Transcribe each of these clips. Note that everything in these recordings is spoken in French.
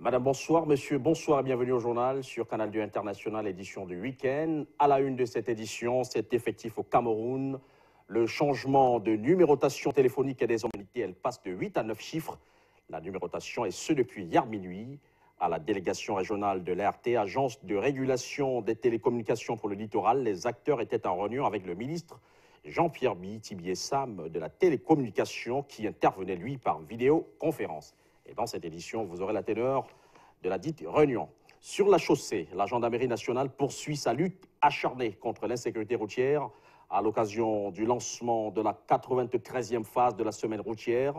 Madame, bonsoir. Monsieur, bonsoir et bienvenue au journal sur Canal 2 International, édition du week-end. À la une de cette édition, c'est effectif au Cameroun. Le changement de numérotation téléphonique est désormais, elle passe de 8 à 9 chiffres. La numérotation est ce depuis hier minuit. À la délégation régionale de l'ART, agence de régulation des télécommunications pour le littoral, les acteurs étaient en réunion avec le ministre Jean-Pierre Bihi-Tibié-Sam de la télécommunication qui intervenait, lui, par vidéoconférence. Et dans cette édition, vous aurez la teneur de la dite réunion. Sur la chaussée, la gendarmerie nationale poursuit sa lutte acharnée contre l'insécurité routière à l'occasion du lancement de la 93e phase de la semaine routière.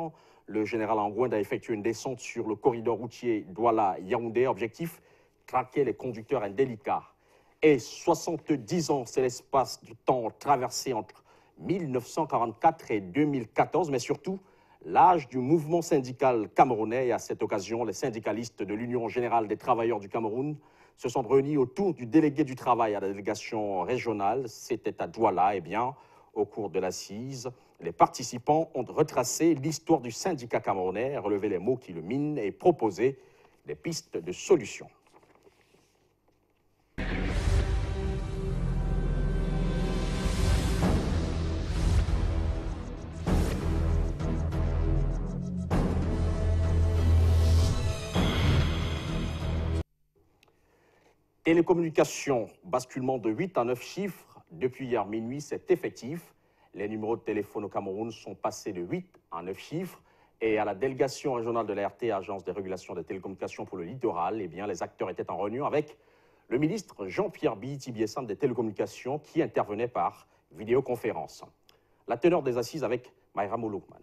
Le général Angouinde a effectué une descente sur le corridor routier Douala-Yaoundé. Objectif, traquer les conducteurs indélicats. Et 70 ans, c'est l'espace du temps traversé entre 1944 et 2014, mais surtout l'âge du mouvement syndical camerounais. Et à cette occasion, les syndicalistes de l'Union générale des travailleurs du Cameroun se sont réunis autour du délégué du travail à la délégation régionale. C'était à Douala. Eh bien, au cours de l'assise, les participants ont retracé l'histoire du syndicat camerounais, relevé les maux qui le minent et proposé des pistes de solutions. Télécommunications, basculement de 8 à 9 chiffres. Depuis hier minuit, c'est effectif. Les numéros de téléphone au Cameroun sont passés de 8 à 9 chiffres. Et à la délégation régionale de l'ART, agence de régulation des télécommunications pour le littoral, eh bien, les acteurs étaient en réunion avec le ministre Jean-Pierre Bihi-Tibié-Sam des télécommunications qui intervenait par vidéoconférence. La teneur des assises avec Mayra Mouloukman.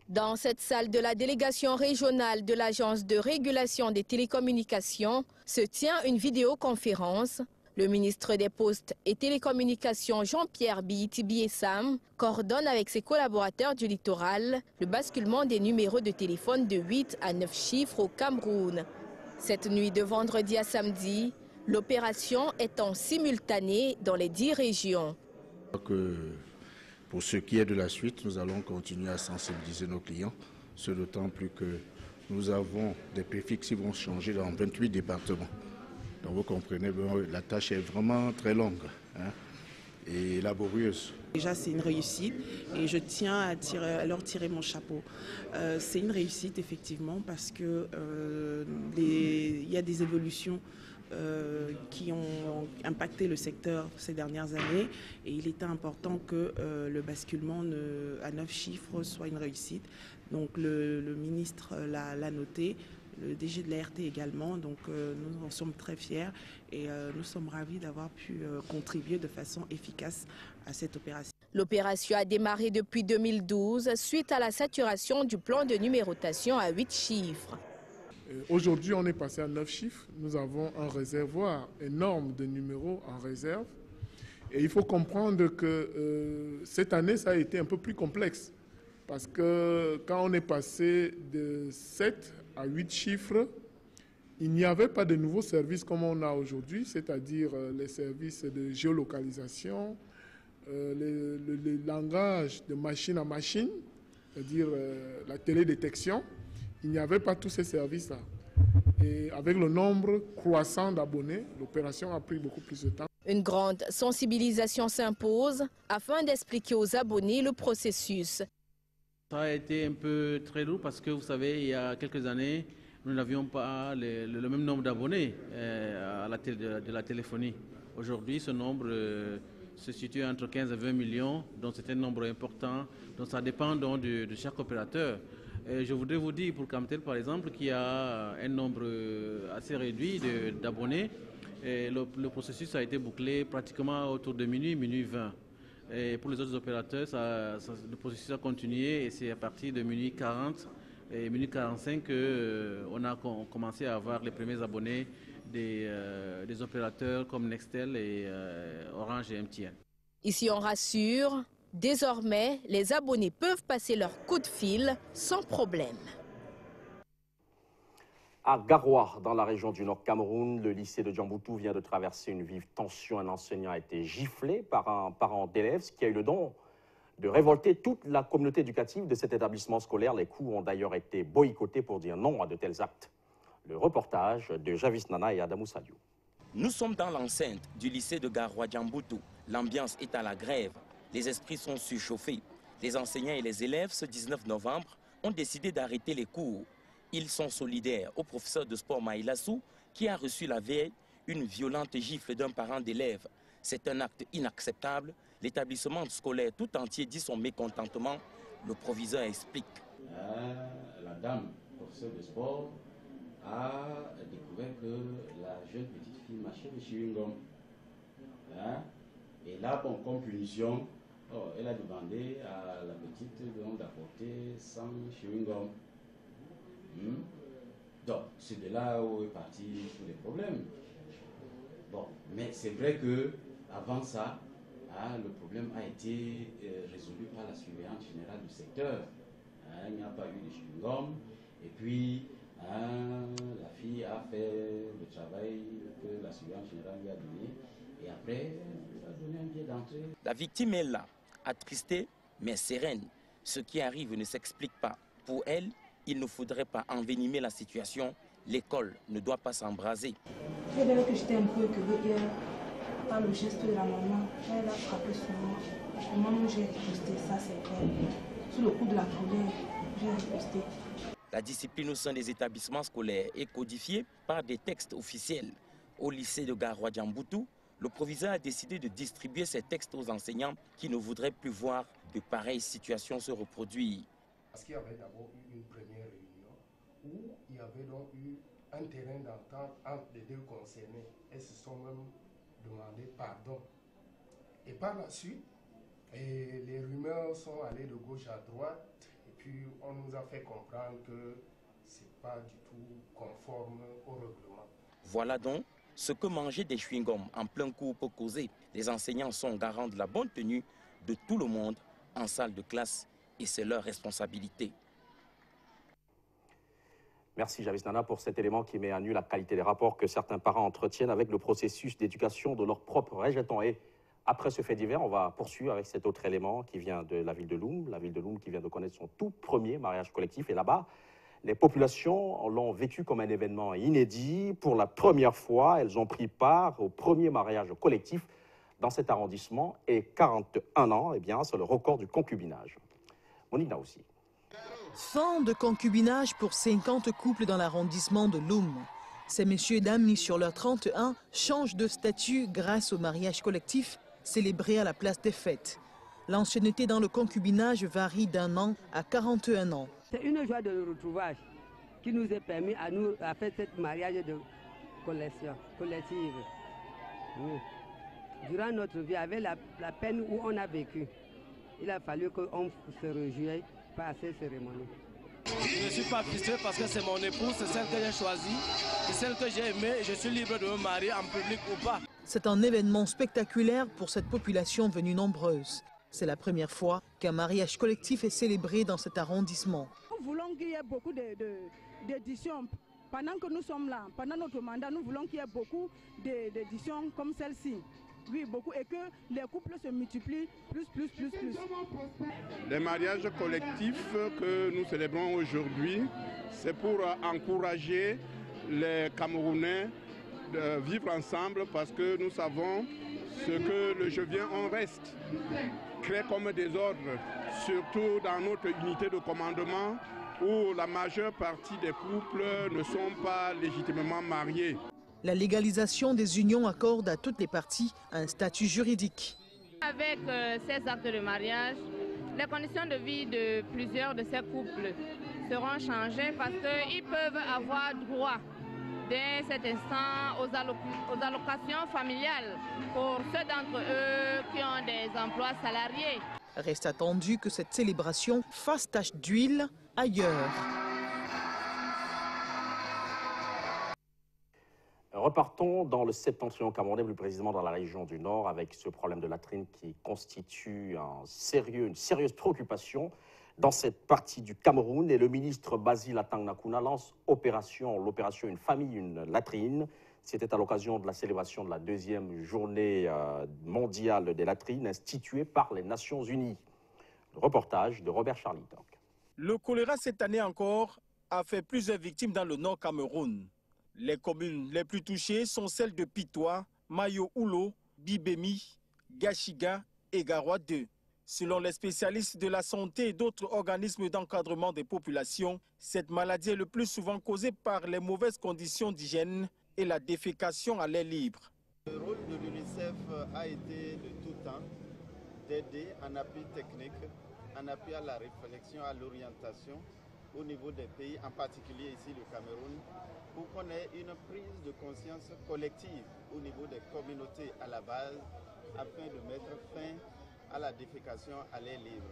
Dans cette salle de la délégation régionale de l'Agence de régulation des télécommunications se tient une vidéoconférence. Le ministre des Postes et Télécommunications Jean-Pierre Bihi-Tibié-Sam coordonne avec ses collaborateurs du littoral le basculement des numéros de téléphone de 8 à 9 chiffres au Cameroun. Cette nuit de vendredi à samedi, l'opération est en simultané dans les 10 régions. Pour ce qui est de la suite, nous allons continuer à sensibiliser nos clients, ce d'autant plus que nous avons des préfixes qui vont changer dans 28 départements. Donc vous comprenez, la tâche est vraiment très longue et laborieuse. Déjà, c'est une réussite et je tiens à leur tirer mon chapeau. C'est une réussite, effectivement, parce que il y a des évolutions qui ont impacté le secteur ces dernières années et il était important que le basculement à 9 chiffres soit une réussite. Donc le ministre l'a noté, le DG de l'ART également, donc nous en sommes très fiers et nous sommes ravis d'avoir pu contribuer de façon efficace à cette opération. L'opération a démarré depuis 2012 suite à la saturation du plan de numérotation à 8 chiffres. Aujourd'hui, on est passé à 9 chiffres. Nous avons un réservoir énorme de numéros en réserve. Et il faut comprendre que cette année, ça a été un peu plus complexe. Parce que quand on est passé de 7 à 8 chiffres, il n'y avait pas de nouveaux services comme on a aujourd'hui, c'est-à-dire les services de géolocalisation, le langage de machine à machine, c'est-à-dire la télédétection. Il n'y avait pas tous ces services-là. Et avec le nombre croissant d'abonnés, l'opération a pris beaucoup plus de temps. Une grande sensibilisation s'impose afin d'expliquer aux abonnés le processus. Ça a été un peu très lourd parce que vous savez, il y a quelques années, nous n'avions pas le même nombre d'abonnés de la téléphonie. Aujourd'hui, ce nombre se situe entre 15 et 20 millions, donc c'est un nombre important. Donc ça dépend donc de chaque opérateur. Je voudrais vous dire pour Camtel par exemple qu'il y a un nombre assez réduit d'abonnés. Le processus a été bouclé pratiquement autour de minuit, minuit 20. Et pour les autres opérateurs, le processus a continué et c'est à partir de minuit 40 et minuit 45 qu'on a commencé à avoir les premiers abonnés des opérateurs comme Nextel et Orange et MTN. Ici on rassure. Désormais, les abonnés peuvent passer leur coup de fil sans problème. À Garoua, dans la région du Nord Cameroun, le lycée de Djamboutou vient de traverser une vive tension. Un enseignant a été giflé par un parent d'élève, ce qui a eu le don de révolter toute la communauté éducative de cet établissement scolaire. Les cours ont d'ailleurs été boycottés pour dire non à de tels actes. Le reportage de Javis Nana et Adamou Sadio. Nous sommes dans l'enceinte du lycée de Garoua-Djamboutou. L'ambiance est à la grève. Les esprits sont surchauffés. Les enseignants et les élèves, ce 19 novembre, ont décidé d'arrêter les cours. Ils sont solidaires au professeur de sport Maïlassou qui a reçu la veille une violente gifle d'un parent d'élève. C'est un acte inacceptable. L'établissement scolaire tout entier dit son mécontentement. Le proviseur explique. La dame, professeure de sport, a découvert que la jeune petite fille marchait de chewing-gum. Et là, bon, comme punition, elle a demandé à la petite d'apporter 100 chewing-gum. Donc, c'est de là où est parti tous les problèmes. Bon, mais c'est vrai que avant ça, le problème a été résolu par la surveillante générale du secteur. Il n'y a pas eu de chewing-gum. Et puis, la fille a fait le travail que la surveillante générale lui a donné. Et après, elle a donné un billet d'entrée. La victime est là, attristée, mais sereine. Ce qui arrive ne s'explique pas. Pour elle, il ne faudrait pas envenimer la situation. L'école ne doit pas s'embraser. C'est vrai que j'étais un peu écœurée par le geste de la maman. Elle a frappé sur moi. Au moment où j'ai riposté, ça c'est vrai. Sous le coup de la colère, j'ai riposté. La discipline au sein des établissements scolaires est codifiée par des textes officiels. Au lycée de Garoua-Djamboutou, le proviseur a décidé de distribuer ces textes aux enseignants qui ne voudraient plus voir de pareilles situations se reproduire. Parce qu'il y avait d'abord eu une première réunion où il y avait donc eu un terrain d'entente entre les deux concernés. Elles se sont même demandé pardon. Et par la suite, les rumeurs sont allées de gauche à droite. Et puis on nous a fait comprendre que ce n'est pas du tout conforme au règlement. Voilà donc ce que manger des chewing-gums en plein cours peut causer. Les enseignants sont garants de la bonne tenue de tout le monde en salle de classe et c'est leur responsabilité. Merci Javis Nana pour cet élément qui met à nu la qualité des rapports que certains parents entretiennent avec le processus d'éducation de leur propre rejeton. Et après ce fait divers, on va poursuivre avec cet autre élément qui vient de la ville de Loum. La ville de Loum qui vient de connaître son tout premier mariage collectif. Et là-bas, les populations l'ont vécu comme un événement inédit. Pour la première fois, elles ont pris part au premier mariage collectif dans cet arrondissement. Et 41 ans, eh bien, c'est le record du concubinage. Monique Naoussi. Fin de concubinage pour 50 couples dans l'arrondissement de Loum. Ces messieurs et dames mis sur leur 31 changent de statut grâce au mariage collectif célébré à la place des fêtes. L'ancienneté dans le concubinage varie d'1 an à 41 ans. C'est une joie de retrouvage qui nous a permis à faire ce mariage de collective. Oui. Durant notre vie, avec la peine où on a vécu, il a fallu qu'on se réjouisse par cette cérémonie. Je ne suis pas frustré parce que c'est mon épouse, c'est celle que j'ai choisie, c'est celle que j'ai aimée et je suis libre de me marier en public ou pas. C'est un événement spectaculaire pour cette population venue nombreuse. C'est la première fois qu'un mariage collectif est célébré dans cet arrondissement. Nous voulons qu'il y ait beaucoup d'éditions. Pendant que nous sommes là, pendant notre mandat, nous voulons qu'il y ait beaucoup d'éditions comme celle-ci. Oui, beaucoup, et que les couples se multiplient plus. Les mariages collectifs que nous célébrons aujourd'hui, c'est pour encourager les Camerounais de vivre ensemble parce que nous savons ce que le je viens en reste crée comme désordre, surtout dans notre unité de commandement où la majeure partie des couples ne sont pas légitimement mariés. La légalisation des unions accorde à toutes les parties un statut juridique. Avec ces actes de mariage, les conditions de vie de plusieurs de ces couples seront changées parce qu'ils peuvent avoir droit dès cet instant aux allocations familiales pour ceux d'entre eux qui ont des emplois salariés. Reste attendu que cette célébration fasse tache d'huile ailleurs. Repartons dans le septentrion camerounais, plus précisément dans la région du Nord, avec ce problème de latrine qui constitue une sérieuse préoccupation dans cette partie du Cameroun. Et le ministre Basile Atang Nakuna lance l'opération Une famille, une latrine. C'était à l'occasion de la célébration de la 2e journée mondiale des latrines instituée par les Nations Unies. Le reportage de Robert Charlitok. Le choléra cette année encore a fait plusieurs victimes dans le Nord Cameroun. Les communes les plus touchées sont celles de Pitois, Mayo-Oulo, Bibemi, Gachiga et Garoua 2. Selon les spécialistes de la santé et d'autres organismes d'encadrement des populations, cette maladie est le plus souvent causée par les mauvaises conditions d'hygiène et la défécation à l'air libre. Le rôle de l'UNICEF a été de tout temps d'aider en appui technique, en appui à la réflexion, à l'orientation au niveau des pays, en particulier ici le Cameroun, pour qu'on ait une prise de conscience collective au niveau des communautés à la base, afin de mettre fin à la défécation à l'air libre.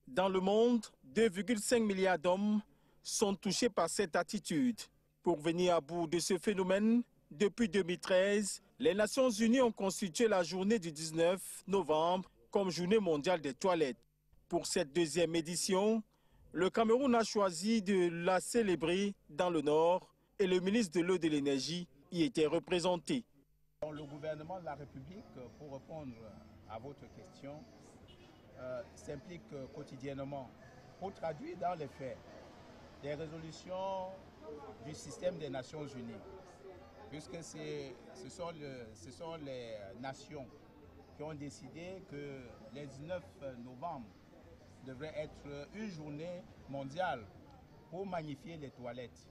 Dans le monde, 2,5 milliards d'hommes sont touchés par cette attitude. Pour venir à bout de ce phénomène, depuis 2013, les Nations Unies ont constitué la journée du 19 novembre comme journée mondiale des toilettes. Pour cette deuxième édition, le Cameroun a choisi de la célébrer dans le Nord et le ministre de l'Eau et de l'Énergie y était représenté. Le gouvernement de la République, pour répondre à votre question, s'implique quotidiennement pour traduire dans les faits des résolutions du système des Nations Unies, puisque ce sont les nations qui ont décidé que le 19 novembre devrait être une journée mondiale pour magnifier les toilettes.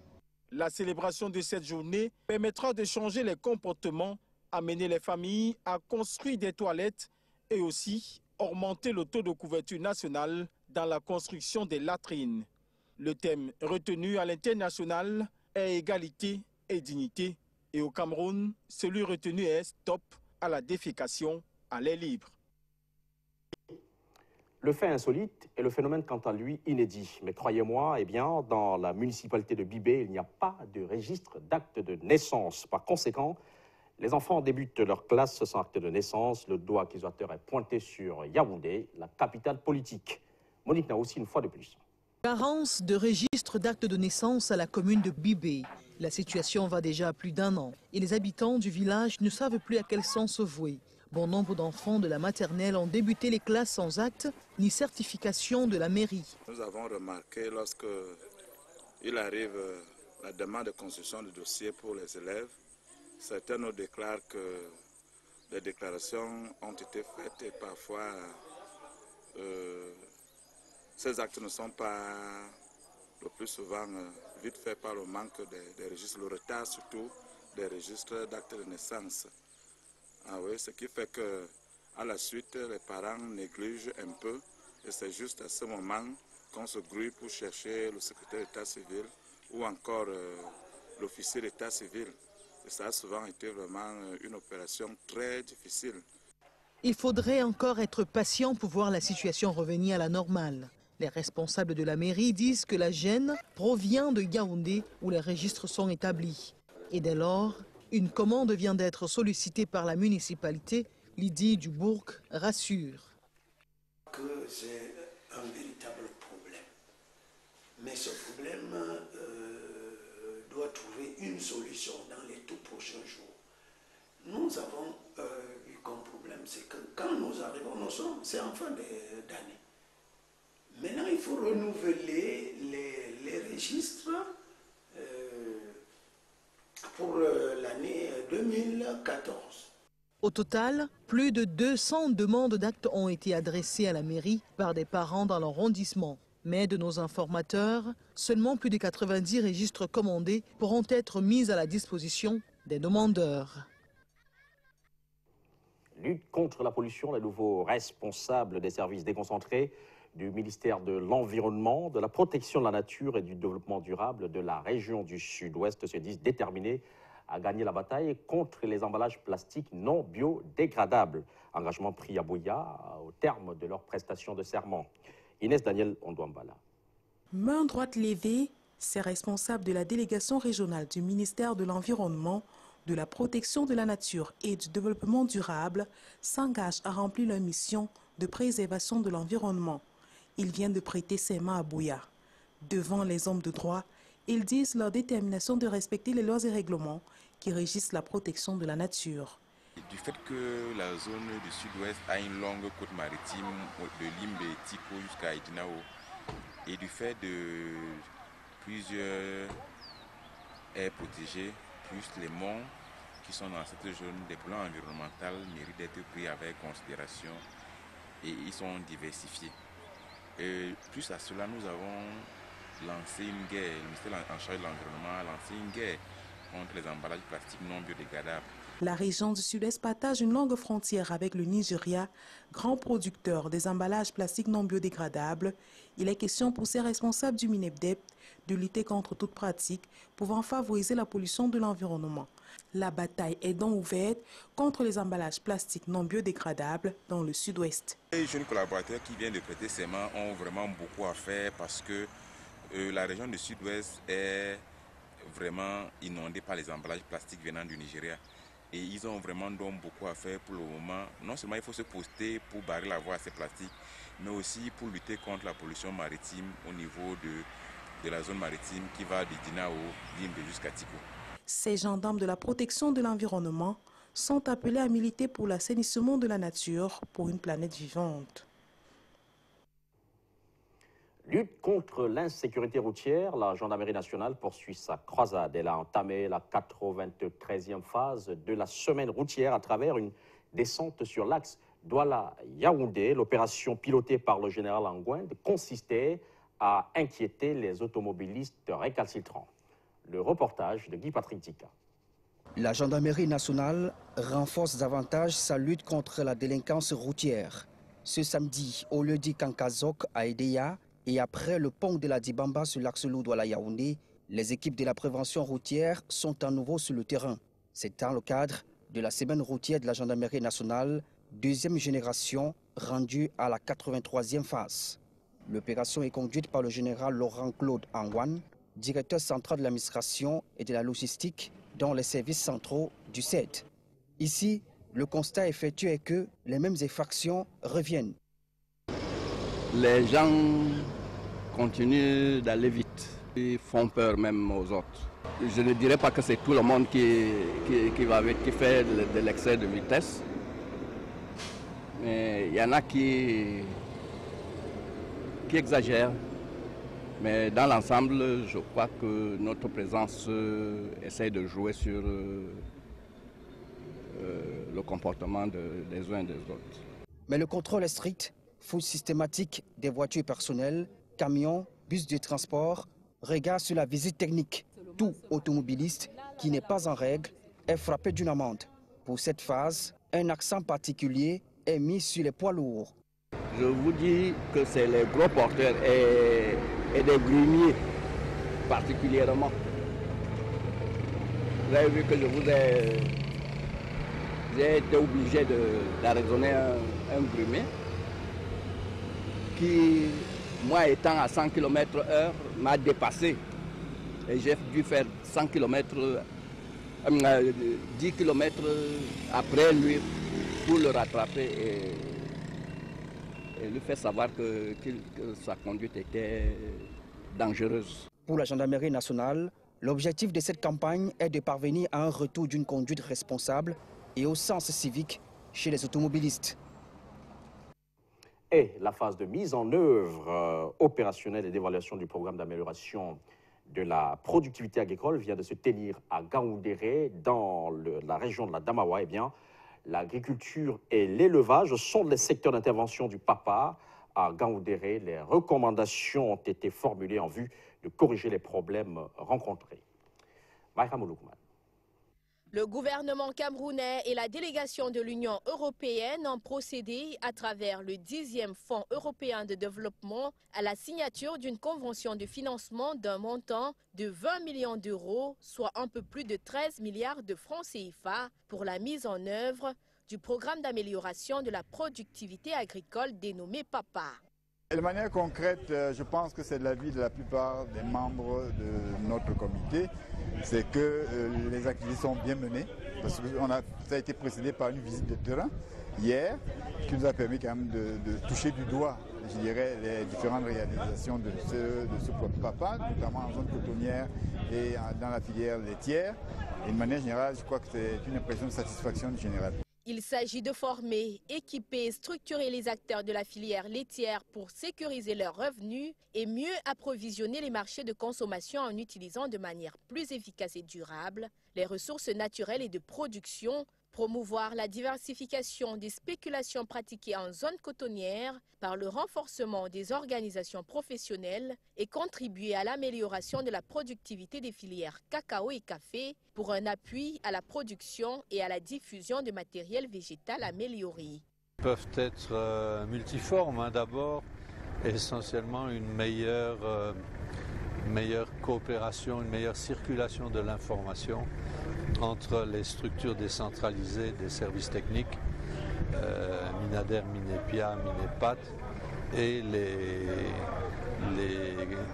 La célébration de cette journée permettra de changer les comportements, amener les familles à construire des toilettes et aussi augmenter le taux de couverture nationale dans la construction des latrines. Le thème retenu à l'international est égalité et dignité. Et au Cameroun, celui retenu est stop à la défécation à l'air libre. Le fait insolite est le phénomène quant à lui inédit. Mais croyez-moi, eh bien, dans la municipalité de Bibé, il n'y a pas de registre d'acte de naissance. Par conséquent, les enfants débutent leur classe sans acte de naissance. Le doigt accusateur est pointé sur Yaoundé, la capitale politique. Monique n'a aussi une fois de plus. Carence de registre d'acte de naissance à la commune de Bibé. La situation va déjà à plus d'un an et les habitants du village ne savent plus à quel sens se vouer. Bon nombre d'enfants de la maternelle ont débuté les classes sans acte ni certification de la mairie. Nous avons remarqué lorsque il arrive la demande de construction de dossiers pour les élèves, certains nous déclarent que les déclarations ont été faites et parfois ces actes ne sont pas le plus souvent vite faits par le manque des registres, le retard surtout des registres d'actes de naissance. Ah oui, ce qui fait que à la suite, les parents négligent un peu et c'est juste à ce moment qu'on se grouille pour chercher le secrétaire d'état civil ou encore l'officier d'état civil. Et ça a souvent été vraiment une opération très difficile. Il faudrait encore être patient pour voir la situation revenir à la normale. Les responsables de la mairie disent que la gêne provient de Yaoundé où les registres sont établis. Et dès lors, une commande vient d'être sollicitée par la municipalité. Lydie Dubourg rassure. Que c'est un véritable problème. Mais ce problème doit trouver une solution dans les tout prochains jours. Nous avons eu comme problème, c'est que quand nous arrivons, c'est en fin d'année. Maintenant, il faut renouveler les registres pour l'année 2014. Au total, plus de 200 demandes d'actes ont été adressées à la mairie par des parents dans l'arrondissement. Mais de nos informateurs, seulement plus de 90 registres commandés pourront être mis à la disposition des demandeurs. Lutte contre la pollution, les nouveaux responsables des services déconcentrés du ministère de l'Environnement, de la Protection de la Nature et du Développement durable de la région du Sud-Ouest se disent déterminés à gagner la bataille contre les emballages plastiques non biodégradables. Engagement pris à Bouya au terme de leur prestation de serment. Inès Daniel Ondouambala. Main droite levée, ces responsables de la délégation régionale du ministère de l'Environnement, de la Protection de la Nature et du Développement durable s'engagent à remplir leur mission de préservation de l'environnement. Ils viennent de prêter serment à Bouya. Devant les hommes de droit, ils disent leur détermination de respecter les lois et règlements qui régissent la protection de la nature. Du fait que la zone du sud-ouest a une longue côte maritime de Limbe et Tipo jusqu'à Edinao, et du fait de plusieurs aires protégées, plus les monts qui sont dans cette zone des plans environnementaux méritent d'être pris avec considération et ils sont diversifiés. Et plus à cela, nous avons lancé une guerre, le ministère en charge de l'environnement a lancé une guerre contre les emballages plastiques non biodégradables. La région du Sud-Est partage une longue frontière avec le Nigeria, grand producteur des emballages plastiques non biodégradables. Il est question pour ces responsables du MINEPDEP de lutter contre toute pratique pouvant favoriser la pollution de l'environnement. La bataille est donc ouverte contre les emballages plastiques non biodégradables dans le Sud-Ouest. Les jeunes collaborateurs qui viennent de prêter serment ont vraiment beaucoup à faire parce que la région du Sud-Ouest est vraiment inondée par les emballages plastiques venant du Nigeria. Et ils ont vraiment donc beaucoup à faire pour le moment. Non seulement il faut se poster pour barrer la voie à ces plastiques, mais aussi pour lutter contre la pollution maritime au niveau de la zone maritime qui va de Dina au Limbe jusqu'à Tiko. Ces gendarmes de la protection de l'environnement sont appelés à militer pour l'assainissement de la nature pour une planète vivante. Lutte contre l'insécurité routière, la gendarmerie nationale poursuit sa croisade. Elle a entamé la 93e phase de la semaine routière à travers une descente sur l'axe Douala-Yaoundé. L'opération pilotée par le général Angouinde consistait à inquiéter les automobilistes récalcitrants. Le reportage de Guy-Patrick Dika. La gendarmerie nationale renforce davantage sa lutte contre la délinquance routière. Ce samedi, au lieu dit Kankazok à Edea, et après le pont de la Dibamba sur l'axe Douala-Yaoundé, les équipes de la prévention routière sont à nouveau sur le terrain. C'est dans le cadre de la semaine routière de la gendarmerie nationale, deuxième génération, rendue à la 83e phase. L'opération est conduite par le général Laurent-Claude Angouane, directeur central de l'administration et de la logistique dans les services centraux du CED. Ici, le constat effectué est que les mêmes infractions reviennent. Les gens continuent d'aller vite. Ils font peur même aux autres. Je ne dirais pas que c'est tout le monde qui va vite, qui fait de l'excès de vitesse. Mais il y en a qui exagèrent. Mais dans l'ensemble, je crois que notre présence essaie de jouer sur le comportement des uns et des autres. Mais le contrôle est strict. Fouille systématique des voitures personnelles, camions, bus de transport, regard sur la visite technique. Tout automobiliste qui n'est pas en règle est frappé d'une amende. Pour cette phase, un accent particulier est mis sur les poids lourds. Je vous dis que c'est les gros porteurs et des grumiers particulièrement. Vous avez vu que j'ai été obligé d'arraisonner un grumier qui, moi étant à 100 km/h, m'a dépassé. Et j'ai dû faire 100 km, 10 km après lui pour le rattraper et lui faire savoir que sa conduite était dangereuse. Pour la gendarmerie nationale, l'objectif de cette campagne est de parvenir à un retour d'une conduite responsable et au sens civique chez les automobilistes. Et la phase de mise en œuvre opérationnelle et d'évaluation du programme d'amélioration de la productivité agricole vient de se tenir à Gaoundéré, dans la région de la Damawa. Eh bien, l'agriculture et l'élevage sont les secteurs d'intervention du PAPA à Gaoundéré. Les recommandations ont été formulées en vue de corriger les problèmes rencontrés. Maïra Mouloukman. Le gouvernement camerounais et la délégation de l'Union européenne ont procédé à travers le 10e Fonds européen de développement à la signature d'une convention de financement d'un montant de 20 millions d'euros, soit un peu plus de 13 milliards de francs CFA pour la mise en œuvre du programme d'amélioration de la productivité agricole dénommé PAPA. De manière concrète, je pense que c'est l'avis de la plupart des membres de notre comité, c'est que les activités sont bien menées, parce que ça a été précédé par une visite de terrain hier, qui nous a permis quand même de toucher du doigt, je dirais, les différentes réalisations de ce PAPA, notamment en zone cotonnière et dans la filière laitière. Et de manière générale, je crois que c'est une impression de satisfaction générale. Il s'agit de former, équiper et structurer les acteurs de la filière laitière pour sécuriser leurs revenus et mieux approvisionner les marchés de consommation en utilisant de manière plus efficace et durable les ressources naturelles et de production, promouvoir la diversification des spéculations pratiquées en zone cotonnière par le renforcement des organisations professionnelles et contribuer à l'amélioration de la productivité des filières cacao et café pour un appui à la production et à la diffusion de matériel végétal amélioré. Peuvent être multiformes, d'abord, essentiellement une meilleure coopération, une meilleure circulation de l'information entre les structures décentralisées des services techniques, Minader, Minepia, Minepat, et les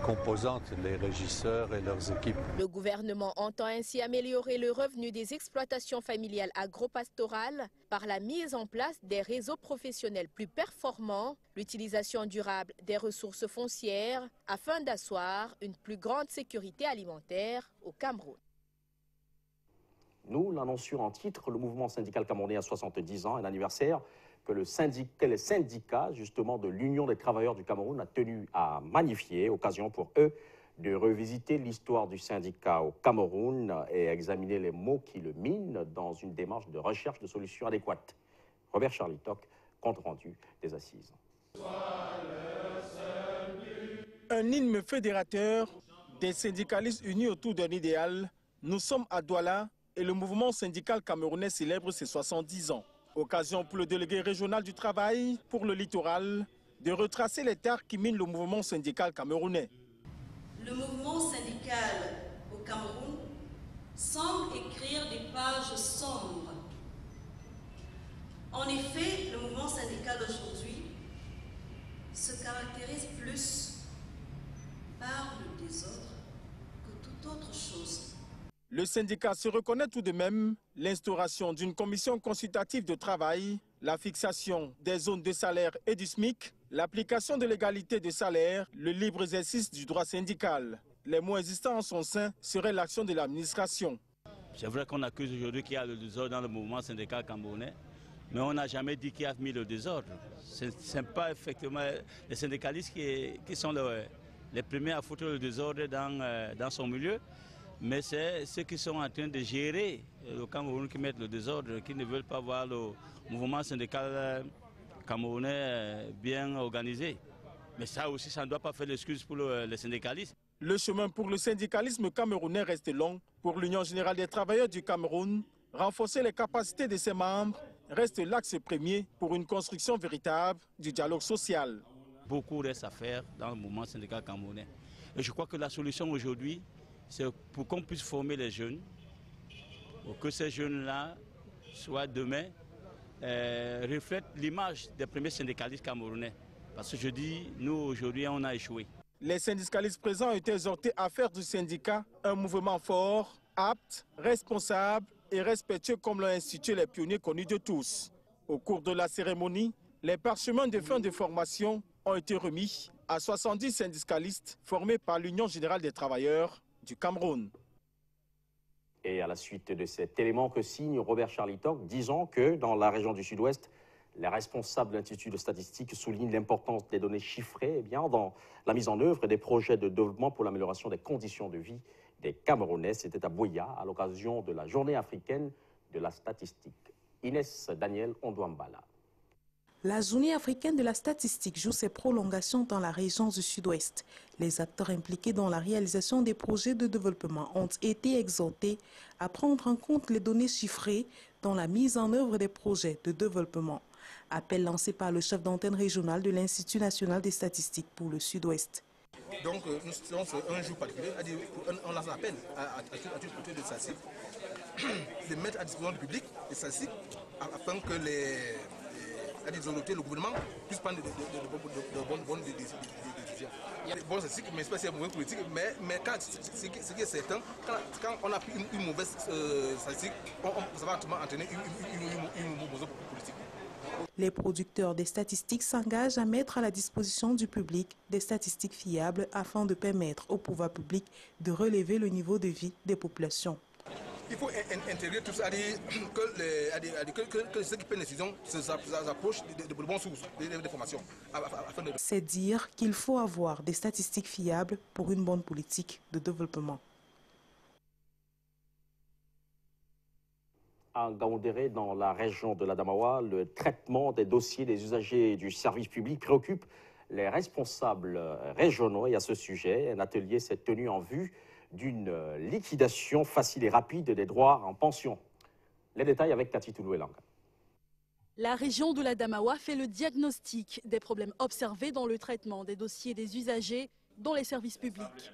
composantes, les régisseurs et leurs équipes. Le gouvernement entend ainsi améliorer le revenu des exploitations familiales agropastorales par la mise en place des réseaux professionnels plus performants, l'utilisation durable des ressources foncières, afin d'asseoir une plus grande sécurité alimentaire au Cameroun. Nous l'annoncions en titre, le mouvement syndical camerounais a 70 ans, un anniversaire que les syndicats justement de l'Union des travailleurs du Cameroun a tenu à magnifier, occasion pour eux de revisiter l'histoire du syndicat au Cameroun et examiner les mots qui le minent dans une démarche de recherche de solutions adéquates. Robert Charlitoc, compte rendu des assises. Un hymne fédérateur des syndicalistes unis autour d'un idéal. Nous sommes à Douala et le mouvement syndical camerounais célèbre ses 70 ans. Occasion pour le délégué régional du travail pour le littoral de retracer les tares qui minent le mouvement syndical camerounais. Le mouvement syndical au Cameroun semble écrire des pages sombres. En effet, le mouvement syndical aujourd'hui se caractérise plus par le désordre que toute autre chose. Le syndicat se reconnaît tout de même l'instauration d'une commission consultative de travail, la fixation des zones de salaire et du SMIC, l'application de l'égalité de salaire, le libre exercice du droit syndical. Les mots existants en son sein seraient l'action de l'administration. C'est vrai qu'on accuse aujourd'hui qu'il y a le désordre dans le mouvement syndical camerounais, mais on n'a jamais dit qui a mis le désordre. Ce n'est pas effectivement les syndicalistes qui sont les premiers à foutre le désordre dans son milieu, mais c'est ceux qui sont en train de gérer le Cameroun qui mettent le désordre, qui ne veulent pas voir le mouvement syndical camerounais bien organisé. Mais ça aussi, ça ne doit pas faire l'excuse pour les syndicalistes. Le chemin pour le syndicalisme camerounais reste long. Pour l'Union générale des travailleurs du Cameroun, renforcer les capacités de ses membres reste l'axe premier pour une construction véritable du dialogue social. Beaucoup reste à faire dans le mouvement syndical camerounais. Et je crois que la solution aujourd'hui, c'est pour qu'on puisse former les jeunes, pour que ces jeunes-là soient demain, reflètent l'image des premiers syndicalistes camerounais. Parce que je dis, nous aujourd'hui, on a échoué. Les syndicalistes présents ont été exhortés à faire du syndicat un mouvement fort, apte, responsable et respectueux comme l'ont institué les pionniers connus de tous. Au cours de la cérémonie, les parchemins de fin de formation ont été remis à 70 syndicalistes formés par l'Union générale des travailleurs du Cameroun. Et à la suite de cet élément que signe Robert Charlitoc, disons que dans la région du Sud-Ouest, les responsables de l'Institut de statistique soulignent l'importance des données chiffrées dans la mise en œuvre des projets de développement pour l'amélioration des conditions de vie des Camerounais. C'était à Boya à l'occasion de la journée africaine de la statistique. Inès Daniel Ondouambala. La journée africaine de la statistique joue ses prolongations dans la région du Sud-Ouest. Les acteurs impliqués dans la réalisation des projets de développement ont été exhortés à prendre en compte les données chiffrées dans la mise en œuvre des projets de développement. Appel lancé par le chef d'antenne régional de l'Institut national des statistiques pour le Sud-Ouest. Donc nous sommes un jour particulier, on lance un appel à toute côté de statistiques, de mettre à disposition du public les statistiques afin que le gouvernement puisse prendre de bonnes décisions. Il y a des bonnes statistiques, mais c'est pas si c'est mauvais politique. Mais ce qui est certain, quand on a pris une mauvaise statistique, ça va automatiquement entraîner une mauvaise politique. Les producteurs des statistiques s'engagent à mettre à la disposition du public des statistiques fiables afin de permettre au pouvoir public de relever le niveau de vie des populations. il faut intégrer tout ça, que ceux qui prennent les décisions s'approchent de bonnes sources d'informations. C'est dire qu'il faut avoir des statistiques fiables pour une bonne politique de développement. À Gaoundéré, dans la région de l'Adamawa, le traitement des dossiers des usagers du service public préoccupe les responsables régionaux. Et à ce sujet, un atelier s'est tenu en vue d'une liquidation facile et rapide des droits en pension. Les détails avec Tati Toulouelang. La région de l'Adamawa fait le diagnostic des problèmes observés dans le traitement des dossiers des usagers dans les services publics.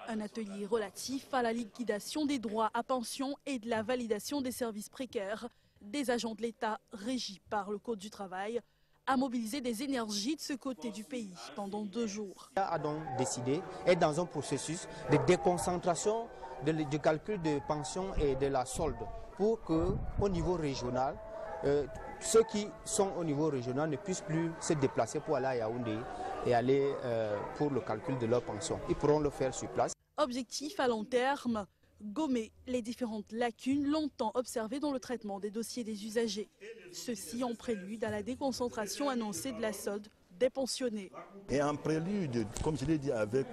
Un atelier relatif à la liquidation des droits à pension et de la validation des services précaires des agents de l'État régis par le Code du travail a mobilisé des énergies de ce côté du pays pendant 2 jours. L'État a donc décidé, est dans un processus de déconcentration du calcul de pension et de la solde pour qu'au niveau régional, ceux qui sont au niveau régional ne puissent plus se déplacer pour aller à Yaoundé et aller pour le calcul de leur pension. Ils pourront le faire sur place. Objectif à long terme, gommer les différentes lacunes longtemps observées dans le traitement des dossiers des usagers. Ceci en prélude à la déconcentration annoncée de la solde des pensionnés. Et en prélude, comme je l'ai dit, avec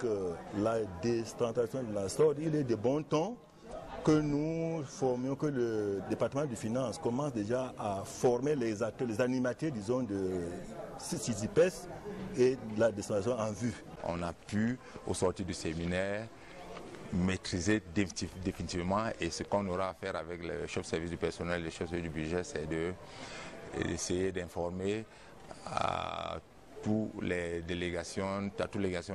la déconcentration de la solde, il est de bon temps que nous formions, que le département des finances commence déjà à former les acteurs, les animateurs, disons, de CISIPES et de la décentralisation en vue. On a pu, au sortir du séminaire, maîtriser définitivement, et ce qu'on aura à faire avec le chef de service du personnel, le chef de service du budget, c'est d'essayer d'informer à toutes les délégations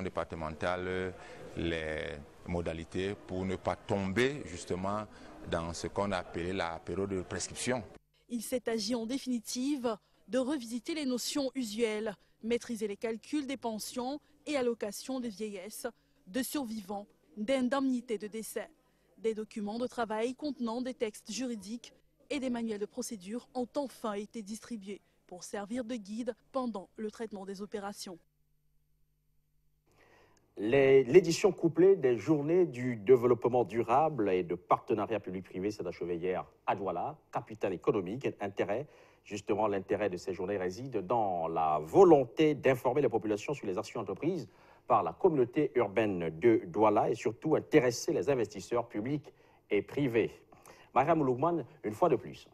départementales les modalités pour ne pas tomber justement dans ce qu'on a appelé la période de prescription. Il s'est agi en définitive de revisiter les notions usuelles, maîtriser les calculs des pensions et allocations de vieillesse, de survivants, d'indemnités de décès. Des documents de travail contenant des textes juridiques et des manuels de procédure ont enfin été distribués pour servir de guide pendant le traitement des opérations. L'édition couplée des Journées du développement durable et de partenariat public-privé s'est achevée hier à Douala, capitale économique. Justement, l'intérêt de ces journées réside dans la volonté d'informer les populations sur les actions entreprises par la communauté urbaine de Douala et surtout intéresser les investisseurs publics et privés. Mariam Oulougman, une fois de plus.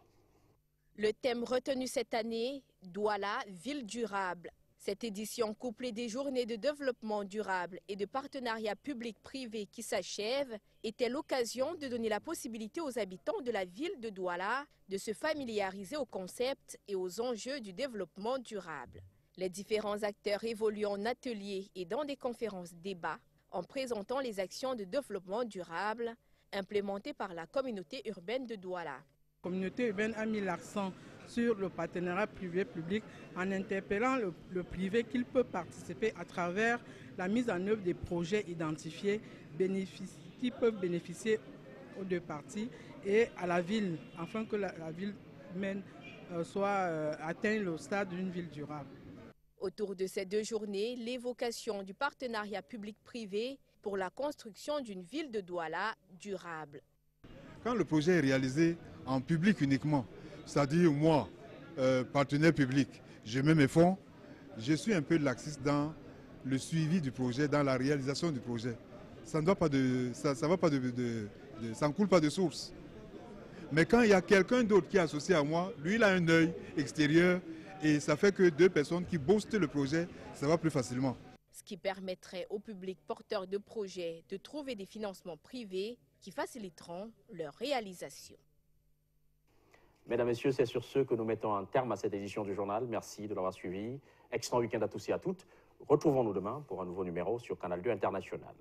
Le thème retenu cette année, Douala, ville durable. Cette édition couplée des journées de développement durable et de partenariat public-privé qui s'achève était l'occasion de donner la possibilité aux habitants de la ville de Douala de se familiariser au concept et aux enjeux du développement durable. Les différents acteurs évoluent en ateliers et dans des conférences-débats en présentant les actions de développement durable implémentées par la communauté urbaine de Douala. La communauté urbaine a mis l'accent sur le partenariat privé-public en interpellant le privé qu'il peut participer à travers la mise en œuvre des projets identifiés qui peuvent bénéficier aux deux parties et à la ville, afin que la ville humaine atteigne le stade d'une ville durable. Autour de ces 2 journées, l'évocation du partenariat public-privé pour la construction d'une ville de Douala durable. Quand le projet est réalisé en public uniquement, c'est-à-dire moi, partenaire public, je mets mes fonds, je suis un peu laxiste dans le suivi du projet, dans la réalisation du projet. Ça ne coule pas de source. Mais quand il y a quelqu'un d'autre qui est associé à moi, lui il a un œil extérieur et ça fait que 2 personnes qui boostent le projet, ça va plus facilement. Ce qui permettrait au public porteur de projets de trouver des financements privés qui faciliteront leur réalisation. Mesdames, Messieurs, c'est sur ce que nous mettons un terme à cette édition du journal. Merci de l'avoir suivi. Excellent week-end à tous et à toutes. Retrouvons-nous demain pour un nouveau numéro sur Canal 2 International.